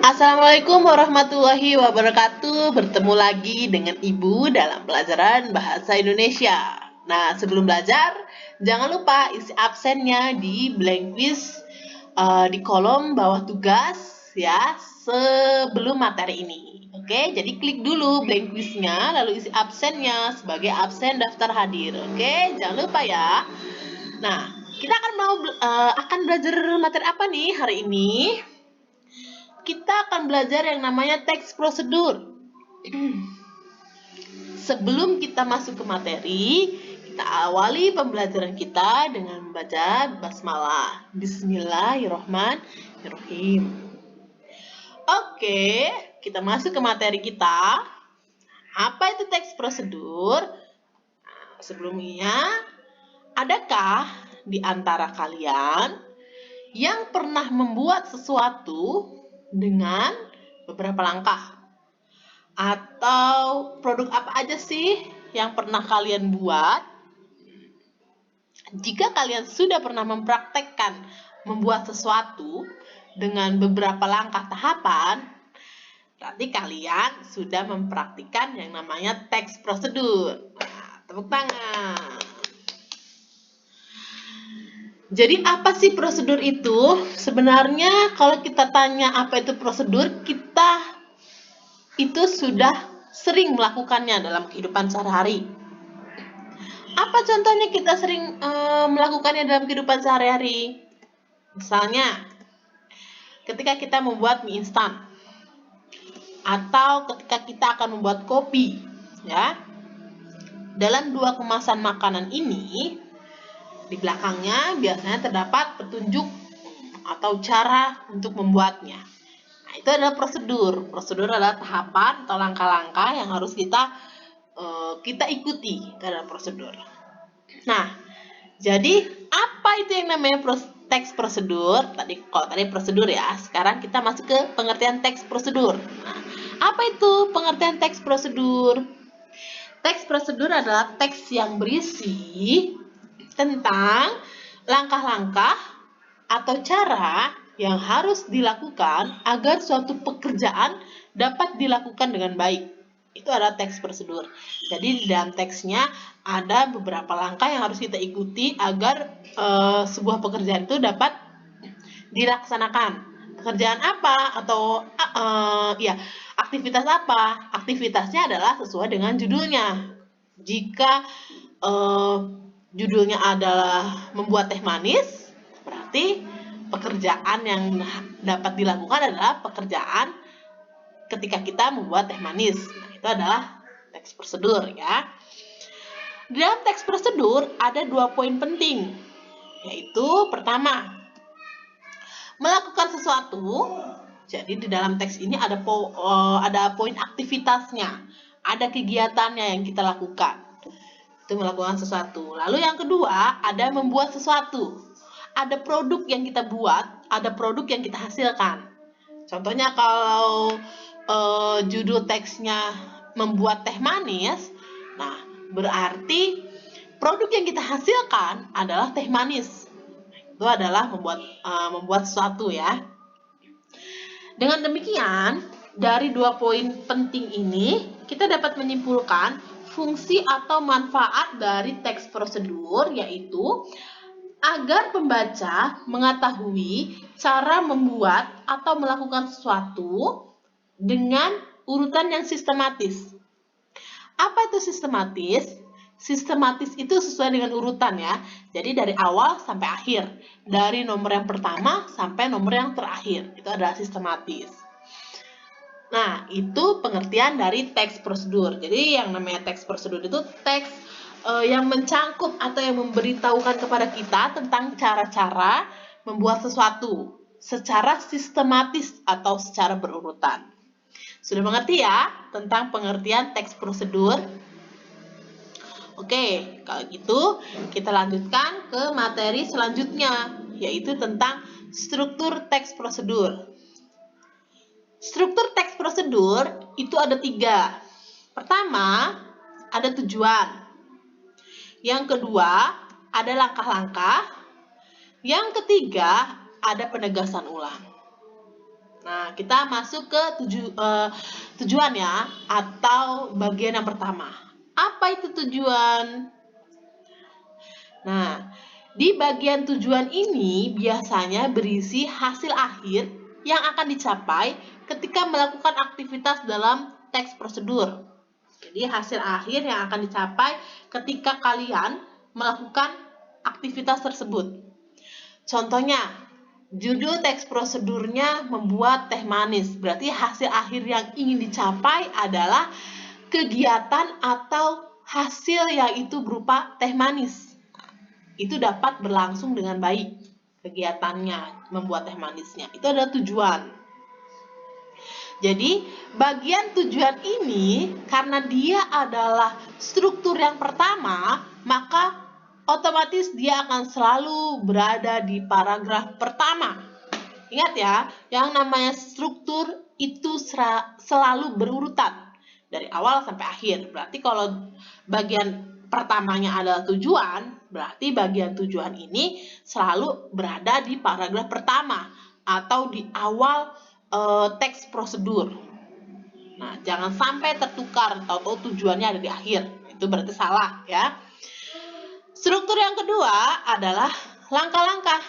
Assalamualaikum warahmatullahi wabarakatuh. Bertemu lagi dengan Ibu dalam pelajaran Bahasa Indonesia. Nah, sebelum belajar, jangan lupa isi absennya di blank quiz di kolom bawah tugas ya, sebelum materi ini. Oke, jadi klik dulu blank quiznya, lalu isi absennya sebagai absen daftar hadir. Oke, jangan lupa ya. Nah, kita akan belajar materi apa nih hari ini? Kita akan belajar yang namanya teks prosedur. Sebelum kita masuk ke materi, kita awali pembelajaran kita dengan membaca basmalah. Bismillahirrohmanirrohim. Oke, kita masuk ke materi kita. Apa itu teks prosedur? Sebelumnya, adakah di antara kalian yang pernah membuat sesuatu dengan beberapa langkah? Atau produk apa aja sih yang pernah kalian buat? Jika kalian sudah pernah mempraktekkan membuat sesuatu dengan beberapa langkah tahapan, berarti kalian sudah mempraktikkan yang namanya teks prosedur. Nah, tepuk tangan. Jadi apa sih prosedur itu? Sebenarnya kalau kita tanya apa itu prosedur, kita itu sudah sering melakukannya dalam kehidupan sehari-hari. Apa contohnya kita sering melakukannya dalam kehidupan sehari-hari? Misalnya, ketika kita membuat mie instan, atau ketika kita akan membuat kopi, ya. Dalam dua kemasan makanan ini, di belakangnya biasanya terdapat petunjuk atau cara untuk membuatnya. Nah, itu adalah prosedur. Prosedur adalah tahapan atau langkah-langkah yang harus kita ikuti dalam prosedur. Nah, jadi apa itu yang namanya teks prosedur? Kalau tadi prosedur ya, sekarang kita masuk ke pengertian teks prosedur. Nah, apa itu pengertian teks prosedur? Teks prosedur adalah teks yang berisi tentang langkah-langkah atau cara yang harus dilakukan agar suatu pekerjaan dapat dilakukan dengan baik. Itu adalah teks prosedur. Jadi di dalam teksnya ada beberapa langkah yang harus kita ikuti agar sebuah pekerjaan itu dapat dilaksanakan. Pekerjaan apa atau ya aktivitas apa? Aktivitasnya adalah sesuai dengan judulnya. Jika judulnya adalah membuat teh manis, berarti pekerjaan yang dapat dilakukan adalah pekerjaan ketika kita membuat teh manis. Nah, itu adalah teks prosedur ya. Di dalam teks prosedur ada 2 poin penting, yaitu pertama, melakukan sesuatu. Jadi di dalam teks ini ada poin aktivitasnya, ada kegiatannya yang kita lakukan. Itu melakukan sesuatu. Lalu yang kedua, ada membuat sesuatu. Ada produk yang kita buat, ada produk yang kita hasilkan. Contohnya kalau judul teksnya membuat teh manis, nah berarti produk yang kita hasilkan adalah teh manis. Itu adalah membuat sesuatu ya. Dengan demikian, dari 2 poin penting ini, kita dapat menyimpulkan fungsi atau manfaat dari teks prosedur, yaitu agar pembaca mengetahui cara membuat atau melakukan sesuatu dengan urutan yang sistematis. Apa itu sistematis? Sistematis itu sesuai dengan urutan ya. Jadi dari awal sampai akhir. Dari nomor yang pertama sampai nomor yang terakhir. Itu adalah sistematis. Nah, itu pengertian dari teks prosedur. Jadi yang namanya teks prosedur itu teks yang mencangkup atau yang memberitahukan kepada kita tentang cara-cara membuat sesuatu secara sistematis atau secara berurutan. Sudah mengerti ya tentang pengertian teks prosedur? Oke, kalau gitu kita lanjutkan ke materi selanjutnya, yaitu tentang struktur teks prosedur. Struktur teks prosedur itu ada 3. Pertama, ada tujuan. Yang kedua, ada langkah-langkah. Yang ketiga, ada penegasan ulang. Nah, kita masuk ke tujuan ya, atau bagian yang pertama. Apa itu tujuan? Nah, di bagian tujuan ini biasanya berisi hasil akhir yang akan dicapai ketika melakukan aktivitas dalam teks prosedur. Jadi hasil akhir yang akan dicapai ketika kalian melakukan aktivitas tersebut. Contohnya, judul teks prosedurnya membuat teh manis. Berarti hasil akhir yang ingin dicapai adalah kegiatan atau hasil yang itu berupa teh manis. Itu dapat berlangsung dengan baik kegiatannya, membuat teh manisnya. Itu adalah tujuan. Jadi, bagian tujuan ini karena dia adalah struktur yang pertama, maka otomatis dia akan selalu berada di paragraf pertama. Ingat ya, yang namanya struktur itu selalu berurutan dari awal sampai akhir. Berarti kalau bagian pertamanya adalah tujuan, berarti bagian tujuan ini selalu berada di paragraf pertama atau di awal teks prosedur. Nah, jangan sampai tertukar atau tujuannya ada di akhir. Itu berarti salah ya. Struktur yang kedua adalah langkah-langkah.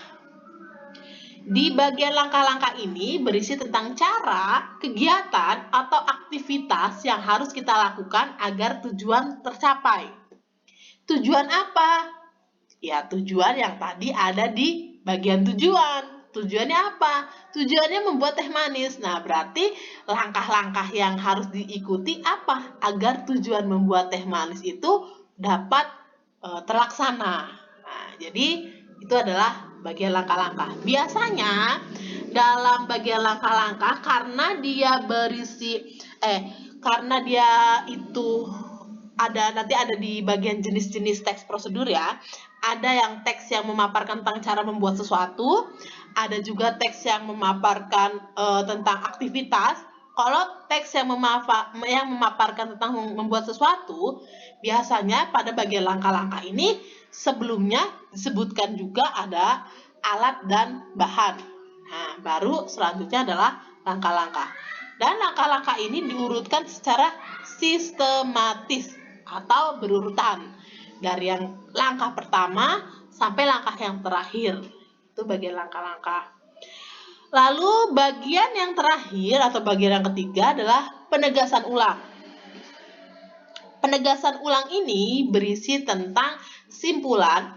Di bagian langkah-langkah ini berisi tentang cara, kegiatan, atau aktivitas yang harus kita lakukan agar tujuan tercapai. Tujuan apa? Ya, tujuan yang tadi ada di bagian tujuan. Tujuannya apa? Tujuannya membuat teh manis. Nah, berarti langkah-langkah yang harus diikuti apa? Agar tujuan membuat teh manis itu dapat terlaksana. Nah, jadi itu adalah bagian langkah-langkah. Biasanya dalam bagian langkah-langkah karena dia karena dia itu nanti ada di bagian jenis-jenis teks prosedur ya. Ada yang teks yang memaparkan tentang cara membuat sesuatu, ada juga teks yang memaparkan tentang aktivitas. Kalau teks yang memaparkan tentang membuat sesuatu, biasanya pada bagian langkah-langkah ini sebelumnya disebutkan juga ada alat dan bahan. Nah, baru selanjutnya adalah langkah-langkah. Dan langkah-langkah ini diurutkan secara sistematis atau berurutan dari yang langkah pertama sampai langkah yang terakhir. Itu bagian langkah-langkah. Lalu bagian yang terakhir atau bagian yang ketiga adalah penegasan ulang. Penegasan ulang ini berisi tentang simpulan,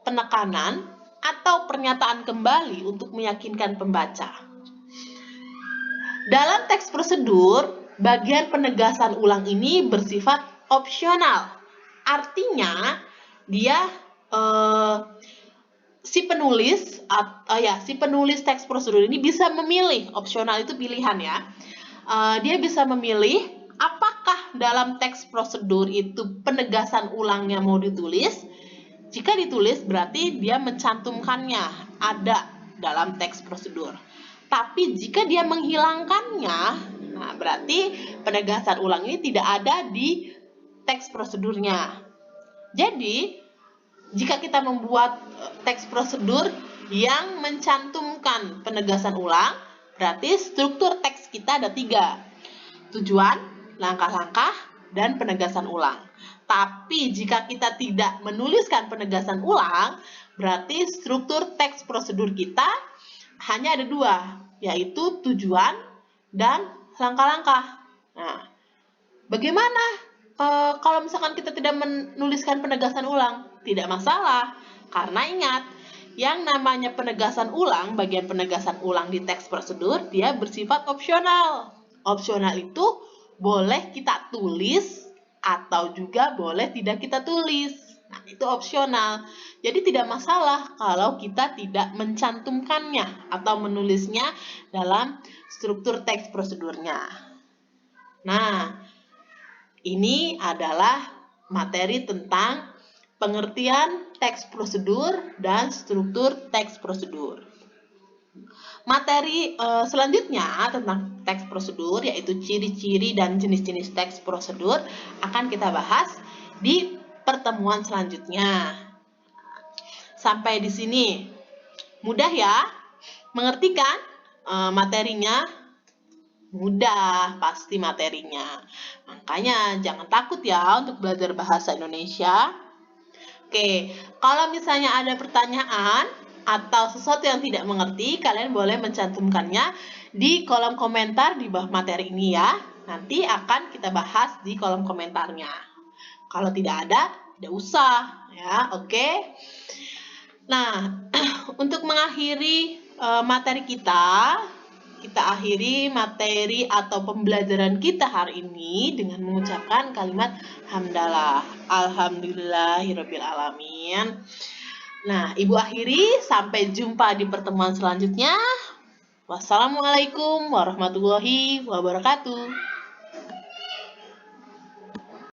penekanan, atau pernyataan kembali untuk meyakinkan pembaca. Dalam teks prosedur, bagian penegasan ulang ini bersifat opsional. Artinya, dia si penulis teks prosedur ini bisa memilih, opsional itu pilihan ya. Dia bisa memilih apakah dalam teks prosedur itu penegasan ulangnya mau ditulis. Jika ditulis berarti dia mencantumkannya ada dalam teks prosedur. Tapi jika dia menghilangkannya, nah berarti penegasan ulang ini tidak ada di teks prosedurnya. Jadi, jika kita membuat teks prosedur yang mencantumkan penegasan ulang, berarti struktur teks kita ada 3. Tujuan, langkah-langkah, dan penegasan ulang. Tapi jika kita tidak menuliskan penegasan ulang, berarti struktur teks prosedur kita hanya ada 2, yaitu tujuan dan langkah-langkah. Nah, bagaimana kalau misalkan kita tidak menuliskan penegasan ulang? Tidak masalah, karena ingat, yang namanya penegasan ulang, bagian penegasan ulang di teks prosedur, dia bersifat opsional. Opsional itu boleh kita tulis atau juga boleh tidak kita tulis. Nah, itu opsional. Jadi tidak masalah kalau kita tidak mencantumkannya atau menulisnya dalam struktur teks prosedurnya. Nah, ini adalah materi tentang pengertian teks prosedur dan struktur teks prosedur. Materi selanjutnya tentang teks prosedur, yaitu ciri-ciri dan jenis-jenis teks prosedur, akan kita bahas di pertemuan selanjutnya. Sampai di sini. Mudah ya? Mengerti kan? materinya mudah, pasti materinya. Makanya jangan takut ya untuk belajar bahasa Indonesia. Oke, kalau misalnya ada pertanyaan atau sesuatu yang tidak mengerti, kalian boleh mencantumkannya di kolom komentar di bawah materi ini ya. Nanti akan kita bahas di kolom komentarnya. Kalau tidak ada, tidak usah ya, oke? Nah, untuk mengakhiri materi kita akhiri materi atau pembelajaran kita hari ini dengan mengucapkan kalimat hamdalah, alhamdulillahirabbil alamin. Nah, Ibu akhiri, sampai jumpa di pertemuan selanjutnya. Wassalamualaikum warahmatullahi wabarakatuh.